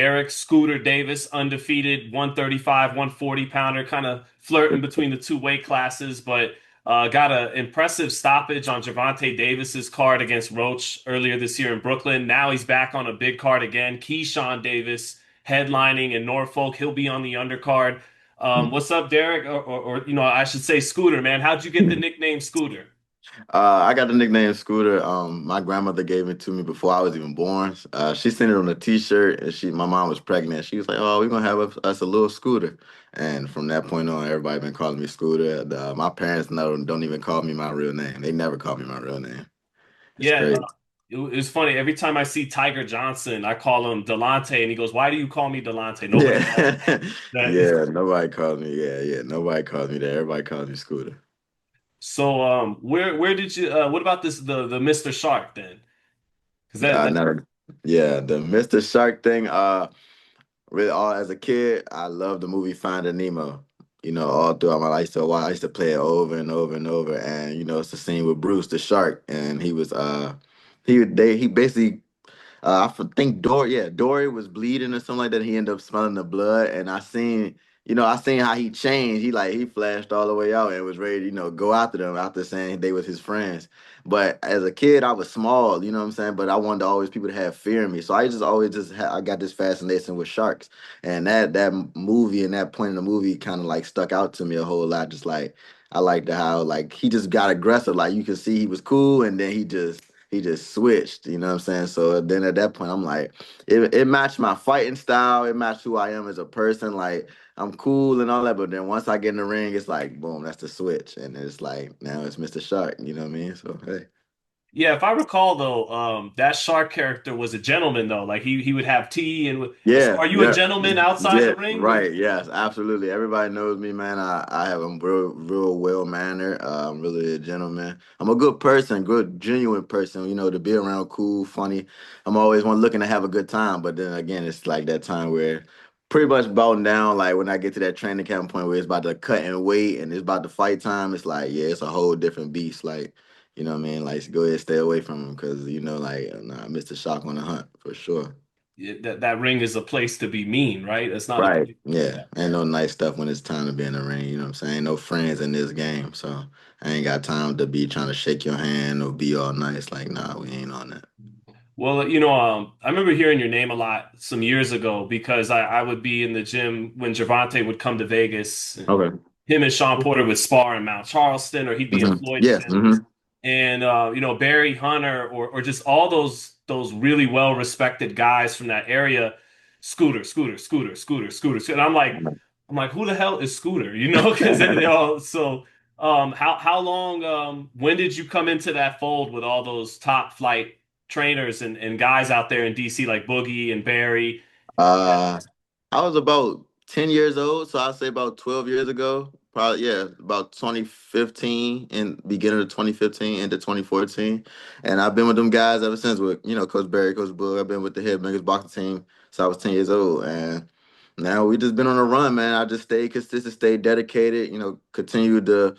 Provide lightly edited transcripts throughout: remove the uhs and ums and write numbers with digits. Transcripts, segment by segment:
Eric Scooter Davis, undefeated 135, 140 pounder, kind of flirting between the two weight classes, but got an impressive stoppage on Gervonta Davis's card against Roach earlier this year in Brooklyn. Now he's back on a big card again. Keyshawn Davis headlining in Norfolk. He'll be on the undercard. What's up, Derek? I should say Scooter, man. How'd you get the nickname Scooter? I got the nickname Scooter. My grandmother gave it to me before I was even born. She sent it on a T-shirt, and my mom was pregnant. She was like, "Oh, we're gonna have us a little Scooter." And from that point on, everybody been calling me Scooter. And, my parents don't even call me my real name. They never call me my real name. It's Yeah, crazy. it's funny. Every time I see Tiger Johnson, I call him Delonte, and he goes, "Why do you call me Delonte?" Nobody calls Yeah, that. yeah. Nobody calls me. Yeah, yeah. Nobody calls me that. Everybody calls me Scooter. So, where did you? What about the Mr. Shark then? Because that Never. Yeah, the Mr. Shark thing. Really, all as a kid, I loved the movie Finding Nemo. All throughout my life, so I used to play it over and over and over. And it's the scene with Bruce the shark, and he basically think Dory was bleeding or something like that. He ended up smelling the blood, and I seen how he changed. He flashed all the way out and was ready to, go after them after saying they was his friends. But as a kid, I was small, you know what I'm saying. But I wanted always people to have fear in me, so I just always I got this fascination with sharks, and that movie and that point in the movie kind of like stuck out to me a whole lot. Just like I liked how like he just got aggressive. Like you could see he was cool, and then he just switched, you know what I'm saying? So then at that point, I'm like, it matched my fighting style. It matched who I am as a person. Like, I'm cool and all that. But then once I get in the ring, it's like, boom, that's the switch. And it's like, now it's Mr. Shark, you know what I mean? So, hey. yeah. If I recall though, that Shark character was a gentleman though. Like he would have tea so Yeah, are you a yeah, gentleman outside yeah, the ring? right. Yes, absolutely. Everybody knows me, man. I have a real well mannered. I'm really a gentleman. I'm a good person, good, genuine person, to be around, cool, funny. I'm always one looking to have a good time. But then again, it's like that time where pretty much bowing down, like when I get to that training camp point where it's about to cut and weight and it's about to fight time, it's like, yeah, it's a whole different beast. Like, you know what I mean? Like, go ahead, stay away from him because, like, nah, Mr. Shock on the hunt for sure. That ring is a place to be mean, right? It's not a Right. place. Yeah. Yeah. Ain't no nice stuff when it's time to be in the ring. You know what I'm saying? Ain't no friends in this game. So I ain't got time to be trying to shake your hand or be all nice. Like, nah, we ain't on that. Well, I remember hearing your name a lot some years ago because I would be in the gym when Gervonta would come to Vegas. Okay. Him and Sean Porter would spar in Mount Charleston, or he'd be in Floyd's Yes. gym. And Barry Hunter, or just all those really well respected guys from that area, Scooter, Scooter, Scooter, Scooter, Scooter. And I'm like, who the hell is Scooter? Because they all so. How long? When did you come into that fold with all those top flight trainers and guys out there in DC like Boogie and Barry? Uh, I was about 10 years old, so I'd say about 12 years ago. Probably, yeah, about 2015 and beginning of 2015 into 2014. And I've been with them guys ever since with, Coach Barry, Coach Boog. I've been with the Headbangers boxing team since I was 10 years old. And now we just been on a run, man. I just stayed consistent, stayed dedicated, continued to,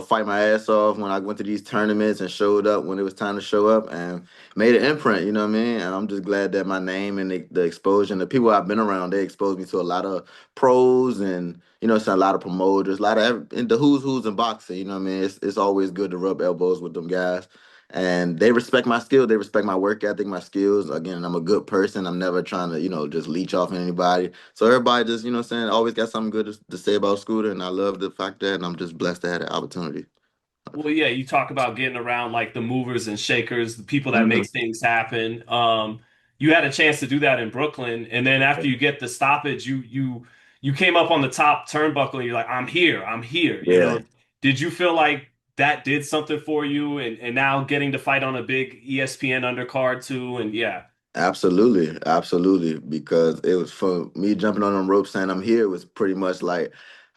fight my ass off when I went to these tournaments and showed up when it was time to show up and made an imprint, you know what I mean? And I'm just glad that my name and the exposure and the people I've been around, they exposed me to a lot of pros and, it's a lot of promoters, a lot of in the who's in boxing, you know what I mean? It's always good to rub elbows with them guys. And they respect my skill, they respect my work ethic, my skills. Again, I'm a good person. I'm never trying to, just leech off on anybody. So everybody just, what I'm saying, always got something good to say about Scooter, and I love the fact that, and I'm just blessed to have that opportunity. Well, yeah, you talk about getting around like the movers and shakers, the people that Mhm. make things happen. You had a chance to do that in Brooklyn, and then after you get the stoppage, you came up on the top turnbuckle, and you're like, "I'm here, I'm here." Yeah. Did you feel like that did something for you, and now getting to fight on a big ESPN undercard too, and yeah. Absolutely, absolutely. Because it was for me jumping on them ropes saying I'm here was pretty much like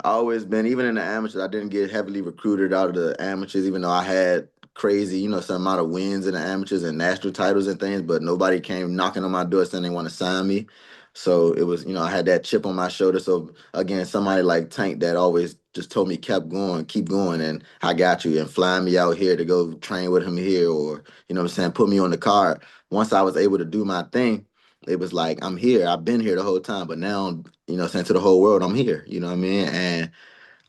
I always been, even in the amateurs, I didn't get heavily recruited out of the amateurs, even though I had crazy, some amount of wins in the amateurs and national titles and things, but nobody came knocking on my door saying they want to sign me. So it was, I had that chip on my shoulder. So again, somebody like Tank that always just told me kept going, keep going, and I got you, and flying me out here to go train with him here, or what I'm saying, put me on the card once I was able to do my thing, it was like I'm here. I've been here the whole time, but now, saying to the whole world, I'm here. You know what I mean? And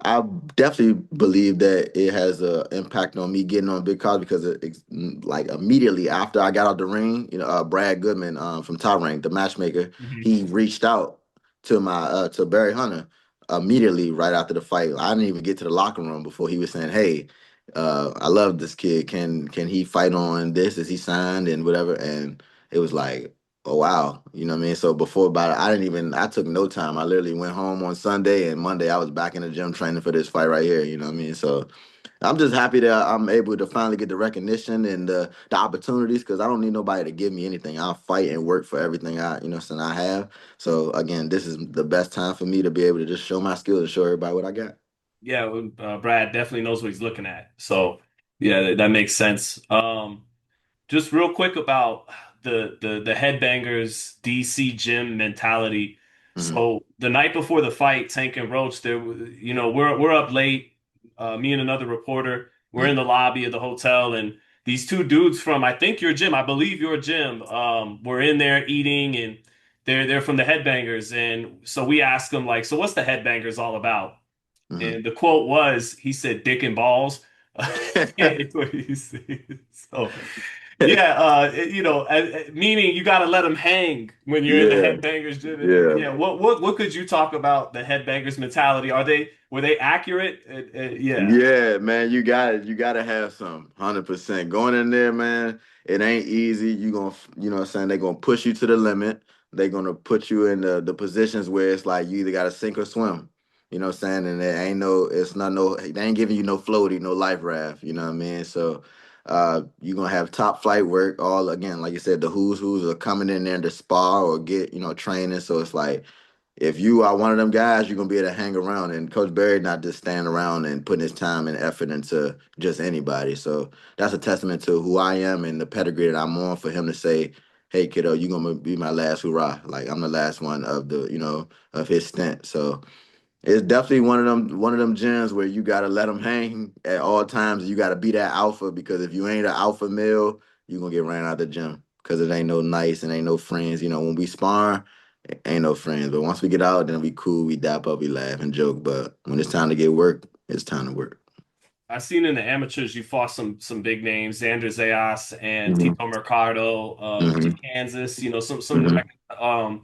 I definitely believe that it has an impact on me getting on big college because like immediately after I got out the ring, Brad Goodman from Top Rank, the matchmaker, Mhm. he reached out to my to Barry Hunter immediately right after the fight. I didn't even get to the locker room before he was saying, "Hey, I love this kid. Can he fight on this? Is he signed and whatever?" And it was like, oh wow, you know what I mean? So before about it, I took no time. I literally went home on Sunday and Monday I was back in the gym training for this fight right here, you know what I mean? So I'm just happy that I'm able to finally get the recognition and the opportunities because I don't need nobody to give me anything. I'll fight and work for everything I have. So again, this is the best time for me to be able to just show my skills and show everybody what I got. Yeah, well, Brad definitely knows what he's looking at. So yeah, that makes sense. Just real quick about the Headbangers DC gym mentality. Hmm. So the night before the fight, Tank and Roach, we're up late. Me and another reporter, we're in the lobby of the hotel, and these two dudes from I think your gym, I believe your gym, were in there eating, and they're from the Headbangers, and so we asked them like, so what's the Headbangers all about? Hmm. And the quote was, he said, "Dick and balls." It's what he said. So. Yeah, meaning you got to let them hang when you're in the Yeah, headbangers gym. yeah. Yeah, what could you talk about the headbangers mentality? Were they accurate? Yeah, Yeah, man, you got it. You got to have some 100%. Going in there, man, it ain't easy. You know what I'm saying? They're going to push you to the limit. They're going to put you in the positions where it's like you either got to sink or swim. You know what I'm saying? And it's not no, they ain't giving you no floaty, no life raft. You know what I mean? So, you're going to have top flight work. All again, like you said, the who's are coming in there to spar or get, training. So it's like, if you are one of them guys, you're gonna be able to hang around. And Coach Barry not just standing around and putting his time and effort into just anybody. So that's a testament to who I am and the pedigree that I'm on for him to say, "Hey, kiddo, you're gonna be my last hurrah. Like I'm the last one of of his stint." So it's definitely one of them gyms where you gotta let them hang at all times. You gotta be that alpha because if you ain't an alpha male, you gonna get ran out of the gym because it ain't no nice and ain't no friends. When we spar, ain't no friends. But once we get out, then we cool, we dap up, we laugh and joke. But when it's time to get work, it's time to work. I seen in the amateurs you fought some big names, Xander Zayas and Hmm. Tito Mercado, Hmm. Kansas. Some Hmm.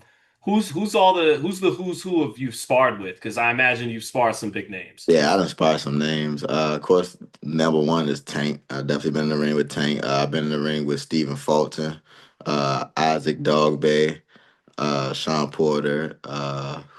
who's who of you sparred with? Because I imagine you've sparred some big names. Yeah, I done spot some names. Of course, number one is Tank. I've definitely been in the ring with Tank. I've been in the ring with Stephen Fulton, Isaac Dogbay, Sean Porter.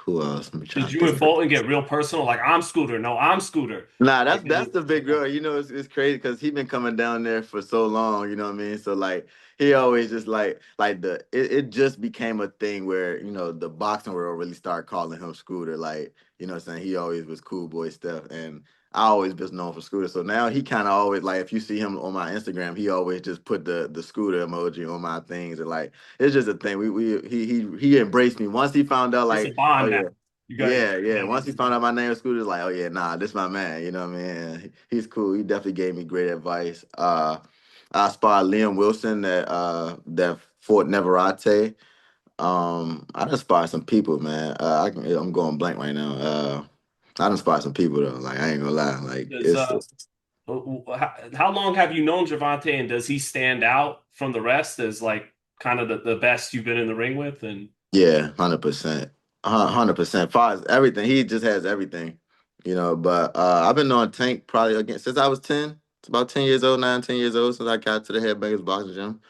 Who else? Let me try Did to you and think. Fulton get real personal? Like I'm Scooter, no, I'm Scooter. Nah, Like, that's the big girl. It's crazy because he been coming down there for so long. You know what I mean? So like he always just like it just became a thing where the boxing world really started calling him Scooter. Like what I'm saying, he always was cool boy stuff, and I always been known for Scooter. So now he kind of always like if you see him on my Instagram, he always just put the Scooter emoji on my things, and like it's just a thing. He embraced me once he found out it's a like, oh bond now. yeah. You got Yeah, yeah. yeah. Once he found out my name was Scooter, like, oh yeah, nah, this my man. You know what I mean? He's cool. He definitely gave me great advice. I spotted Liam Wilson that fought Neverate. I done spotted some people, man. I'm going blank right now. I done spotted some people though. Like I ain't gonna lie. Like Does it's how long have you known Gervonta, and does he stand out from the rest as like kind of the best you've been in the ring with? And Yeah, 100%. 100%. Far as everything, he just has everything. But I've been on Tank probably again since I was 10. It's about 10 years old, 10 years old since I got to the Headbangers Boxing Gym.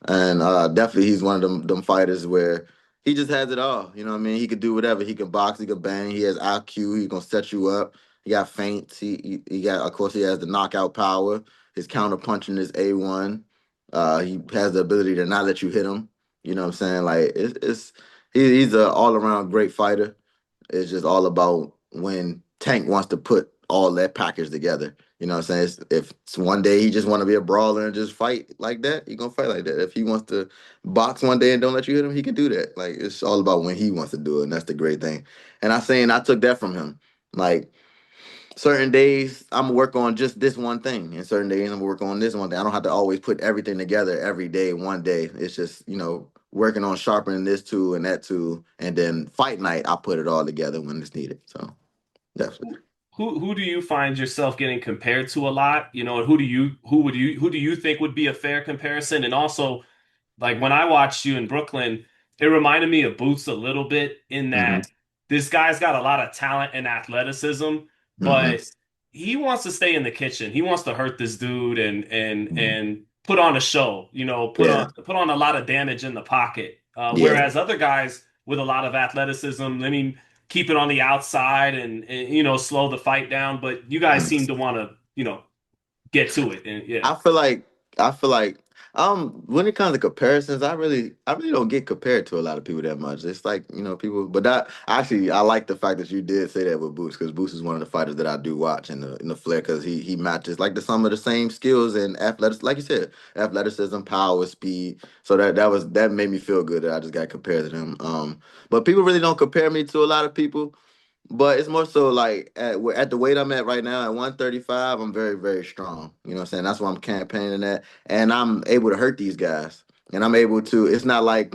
And definitely he's one of them fighters where he just has it all. You know what I mean? He could do whatever. He can box, he can bang, he has IQ, he gonna set you up. He got feints, he got of course he has the knockout power. His counter punching is A1. He has the ability to not let you hit him. You know what I'm saying? Like he's an all around great fighter. It's just all about when Tank wants to put all that package together. You know what I'm saying? If it's one day he just want to be a brawler and just fight like that, he gonna fight like that. If he wants to box one day and don't let you hit him, he can do that. Like it's all about when he wants to do it, and that's the great thing. And I took that from him. Like certain days I'm work on just this one thing, and certain days I'm work on this one thing. I don't have to always put everything together every day, one day. It's just, working on sharpening this tool and that tool, and then fight night I put it all together when it's needed. So definitely. Who do you find yourself getting compared to a lot? And who do you think would be a fair comparison? And also, like when I watched you in Brooklyn, it reminded me of Boots a little bit in Hmm. that this guy's got a lot of talent and athleticism, Hmm. but he wants to stay in the kitchen. He wants to hurt this dude Hmm. and put on a show, Yeah. put on a lot of damage in the pocket. Yeah. Whereas other guys with a lot of athleticism, I mean, keep it on the outside and slow the fight down. But you guys seem to want to, get to it. And yeah. I feel like I feel like when it comes to comparisons, I really don't get compared to a lot of people that much. It's like, people, but that actually I like the fact that you did say that with Boots, because Boots is one of the fighters that I do watch in the Flair, because he matches like some of the same skills and athletics, like you said, athleticism, power, speed. So that made me feel good that I just got compared to him. But people really don't compare me to a lot of people. But it's more so like at the weight I'm at right now at 135, I'm very, very strong. You know what I'm saying? That's why I'm campaigning at. And I'm able to hurt these guys. And I'm able to, it's not like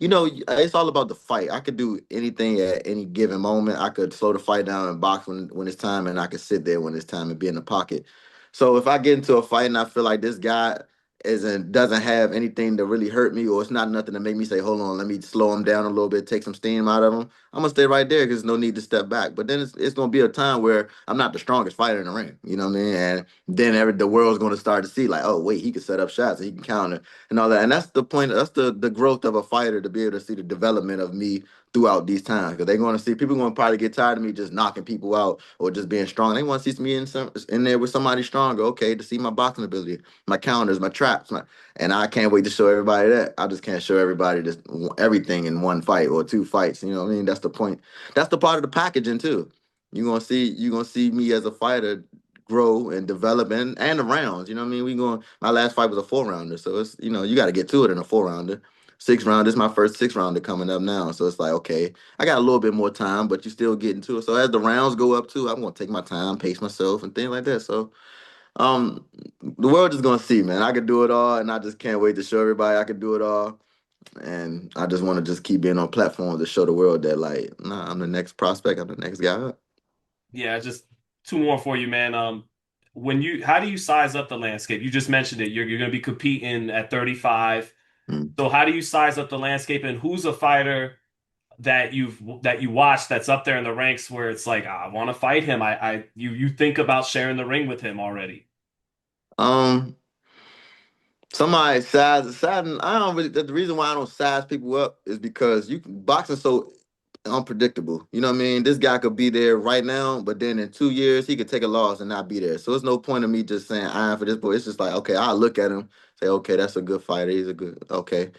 it's all about the fight. I could do anything at any given moment. I could slow the fight down and box when it's time, and I could sit there when it's time and be in the pocket. So if I get into a fight and I feel like this guy doesn't have anything to really hurt me, or it's not nothing to make me say, hold on, let me slow him down a little bit, take some steam out of him, I'm gonna stay right there because there's no need to step back. But then it's gonna be a time where I'm not the strongest fighter in the ring. You know what I mean? And then the world's gonna start to see like, oh wait, he can set up shots, and he can counter and all that. And that's the point. That's the growth of a fighter, to be able to see the development of me throughout these times. Because they're gonna see people gonna probably get tired of me just knocking people out or just being strong. They want to see me in there with somebody stronger. Okay, to see my boxing ability, my counters, my traps, and I can't wait to show everybody that. I just can't show everybody just everything in one fight or two fights. You know what I mean? That's the point. That's the part of the packaging too. You gonna see me as a fighter grow and develop, and the rounds. You know what I mean? My last fight was a 4 rounder, so it's, you got to get to it in a 4 rounder. 6 round, this is my first 6 rounder coming up now. So it's like, okay, I got a little bit more time, but you still getting to it. So as the rounds go up too, I'm gonna take my time, pace myself and things like that. So um, the world is gonna see, man. I could do it all, and I just can't wait to show everybody I could do it all. And I just want to just keep being on platforms to show the world that, like, nah, I'm the next prospect. I'm the next guy up. Yeah, just two more for you, man. How do you size up the landscape? You just mentioned it. You're going to be competing at 35. Mm. So how do you size up the landscape, and who's a fighter that you watch that's up there in the ranks where it's like, "Ah, I want to fight him. You think about sharing the ring with him already." Um, Somebody sizing. I don't really. The reason why I don't size people up is because boxing so unpredictable. You know what I mean? This guy could be there right now, but then in 2 years he could take a loss and not be there. So it's no point of me just saying I'm for this boy. It's just like, okay, I look at him, say, okay, that's a good fighter. He's a good, okay,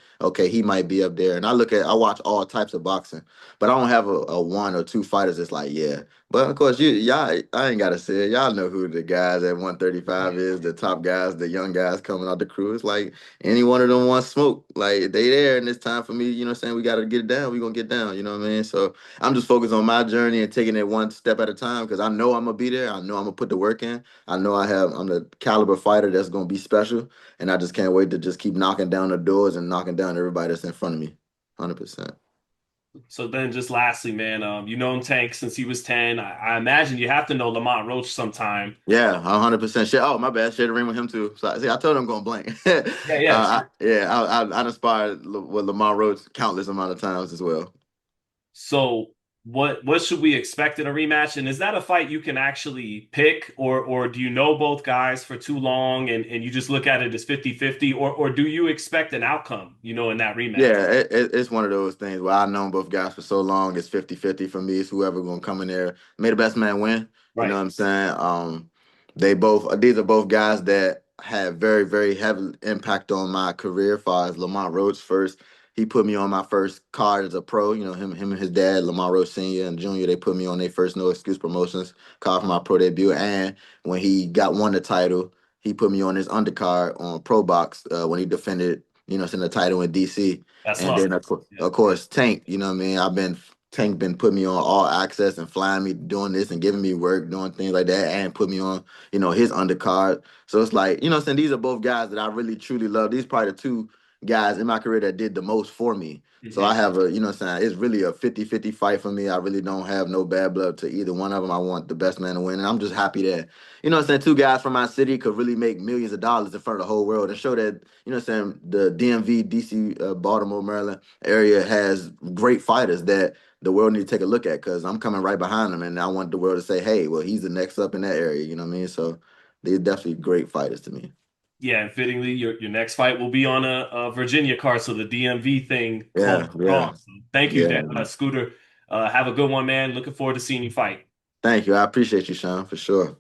he might be up there. And I watch all types of boxing, but I don't have a one or two fighters that's like, yeah. But of course, y'all, I ain't gotta say it. Y'all know who the guys at 135 is, the top guys, the young guys coming out the crew. It's like any one of them wants smoke. Like they there, and it's time for me. You know what I'm saying? We gotta get it down. We gonna get down. You know what I mean? So I'm just focused on my journey and taking it one step at a time, because I know I'm gonna be there. I know I'm gonna put the work in. I know I'm the caliber fighter that's gonna be special, and I just can't wait to just keep knocking down the doors and knocking down everybody that's in front of me. 100%. So then, just lastly, man, you know him Tank since he was 10. I imagine you have to know Lamont Roach sometime. Yeah, 100% shit. Oh, my bad. Share the ring with him too. So see, I told him I'm going blank. Yeah, yeah. I inspired with Lamar Rhodes countless amount of times as well. So what should we expect in a rematch? And is that a fight you can actually pick, or do you know both guys for too long and you just look at it as 50-50, or do you expect an outcome, in that rematch? Yeah, it's one of those things where I've known both guys for so long. It's 50-50 for me. It's whoever gonna come in there. May the best man win. You know Right. what I'm saying? These are both guys that have very, very heavy impact on my career. As far as Lamar Rhodes first, he put me on my first card as a pro. Him and his dad, Lamar Rhodes Sr. and Jr., they put me on their first No Excuse Promotions card for my pro debut. And when he won the title, he put me on his undercard on Pro Box when he defended, in the title in DC. That's And then love. of, cour- Yeah. of course, Tank. You know what I mean? I've been Tank been putting me on all access and flying me, doing this and giving me work, doing things like that, and put me on, his undercard. So it's like, I'm saying these are both guys that I really truly love. These probably the two guys in my career that did the most for me. So I Hmm. have a, what I'm saying, it's really a 50-50 fight for me. I really don't have no bad blood to either one of them. I want the best man to win. And I'm just happy that, what I'm saying, two guys from my city could really make millions of dollars in front of the whole world and show that, what I'm saying, the DMV, DC, Baltimore, Maryland area has great fighters that the world need to take a look at because I'm coming right behind them, and I want the world to say, "Hey, well, he's the next up in that area." You know what I mean? So they're definitely great fighters to me. Yeah, and fittingly, your next fight will be on a Virginia card, so the DMV thing called Yeah, yeah, strong. So thank you, yeah. Scooter. Have a good one, man. Looking forward to seeing you fight. Thank you. I appreciate you, Sean, for sure.